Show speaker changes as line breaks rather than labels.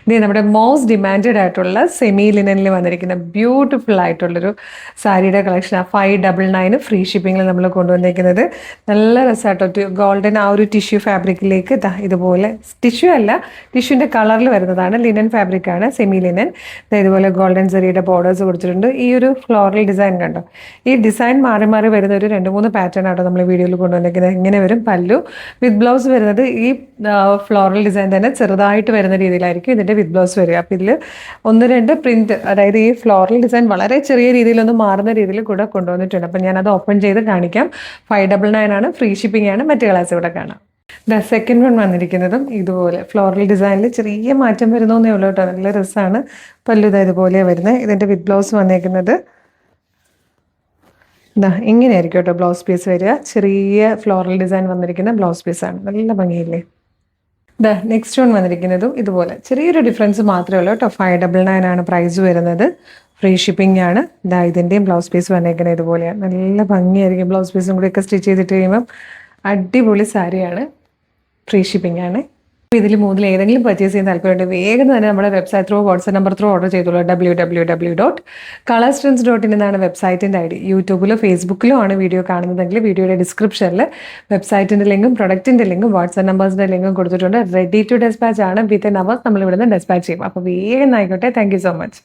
ഇത് നമ്മുടെ most demanded ആയിട്ടുള്ള സെമി ലിനനിൽ വന്നിരിക്കുന്ന ബ്യൂട്ടിഫുൾ ആയിട്ടുള്ളൊരു സാരിയുടെ കളക്ഷനാണ്. 599 ഫ്രീ ഷിപ്പിങ്ങിൽ നമ്മൾ കൊണ്ടുവന്നിരിക്കുന്നത്. നല്ല രസമായിട്ടോ, ഗോൾഡൻ ആ ഒരു ടിഷ്യൂ ഫാബ്രിക്കിലേക്ക് ഇതുപോലെ, ടിഷ്യൂ അല്ല, ടിഷ്യൂവിൻ്റെ കളറിൽ വരുന്നതാണ്, ലിനൻ ഫാബ്രിക്കാണ്, സെമി ലിനൻ. ഇതുപോലെ ഗോൾഡൻ സെറിയുടെ ബോർഡേഴ്സ് കൊടുത്തിട്ടുണ്ട്. ഈ ഒരു ഫ്ലോറൽ ഡിസൈൻ കണ്ടോ, ഈ ഡിസൈൻ മാറി മാറി വരുന്ന ഒരു 2-3 പാറ്റേൺ ആട്ടോ നമ്മൾ വീഡിയോയിൽ കൊണ്ടുവന്നിരിക്കുന്നത്. ഇങ്ങനെ വരും പല്ലു. വിത്ത് ബ്ലൗസ് വരുന്നത് ഈ ഫ്ലോറൽ ഡിസൈൻ തന്നെ ചെറുതായിട്ട് വരുന്ന രീതിയിലായിരിക്കും ഇതിൻ്റെ വിത്ത് ബ്ലൗസ് വരിക. അപ്പോൾ ഇതിൽ 1-2 പ്രിന്റ്, അതായത് ഈ ഫ്ലോറൽ ഡിസൈൻ വളരെ ചെറിയ രീതിയിലൊന്ന് മാറുന്ന രീതിയിൽ കൂടെ കൊണ്ടുവന്നിട്ടുണ്ട്. അപ്പം ഞാനത് ഓപ്പൺ ചെയ്ത് കാണിക്കാം. 599 ആണ്, ഫ്രീ ഷിപ്പിംഗ് ആണ്. മറ്റു കളേഴ്സ് ഇവിടെ കാണാം. സെക്കൻഡ് വൺ വന്നിരിക്കുന്നതും ഇതുപോലെ ഫ്ലോറൽ ഡിസൈനിൽ ചെറിയ മാറ്റം വരുന്നേ ഉള്ളൂ കേട്ടോ. നല്ല രസമാണ്. പല്ലു ഇതുപോലെ വരുന്നത്. ഇതിൻ്റെ വിത്ത് ബ്ലൗസ് വന്നേക്കുന്നത് ഇങ്ങനെയായിരിക്കും കേട്ടോ ബ്ലൗസ് പീസ് വരിക. ചെറിയ ഫ്ലോറൽ ഡിസൈൻ വന്നിരിക്കുന്ന ബ്ലൗസ് പീസാണ്. നല്ല ഭംഗിയില്ലേ. നെക്സ്റ്റ് വൺ വന്നിരിക്കുന്നതും ഇതുപോലെ ചെറിയൊരു ഡിഫറൻസ് മാത്രമേ ഉള്ളൂ കേട്ടോ. 599 ആണ് പ്രൈസ് വരുന്നത്. ഫ്രീ ഷിപ്പിംഗ് ആണ്. ഇതിൻ്റെയും ബ്ലൗസ് പീസ് വന്നേക്കുന്നത് ഇതുപോലെയാണ്. നല്ല ഭംഗിയായിരിക്കും. ബ്ലൗസ് പീസും കൂടിയൊക്കെ സ്റ്റിച്ച് ചെയ്തിട്ട് കഴിയുമ്പം അടിപൊളി സാരിയാണ്. ഫ്രീ ഷിപ്പിംഗ് ആണ്. ഇതിൽ 3 ഏതെങ്കിലും പർച്ചേസ് ചെയ്യാൻ താല്പര്യമുണ്ട്, വേഗം തന്നെ നമ്മുടെ website through, WhatsApp number through order ചെയ്തോളൂ. www.colorstrends.in എന്നാണ് വെബ്സൈറ്റിൻ്റെ ID. യൂട്യൂബിലോ ഫേസ്ബുക്കിലോ ആണ് വീഡിയോ കാണുന്നതെങ്കിൽ വീഡിയോയുടെ ഡിസ്ക്രിപ്ഷനിൽ വെബ്സൈറ്റിൻ്റെ ലിങ്കും പ്രൊഡക്റ്റിൻ്റെ ലിങ്കും വാട്സ്ആപ്പ് നമ്പേഴ്സിൻ്റെ ലിങ്കും കൊടുത്തിട്ടുണ്ട്. റെഡി ടു ഡെസ്പാച്ച് ആണ്. വിത്തിൻ അവേഴ്സ് നമ്മൾ ഇവിടുന്ന് ഡെസ്പാച്ച് ചെയ്യും. അപ്പോൾ വേഗം ആയിക്കോട്ടെ. Thank you so much.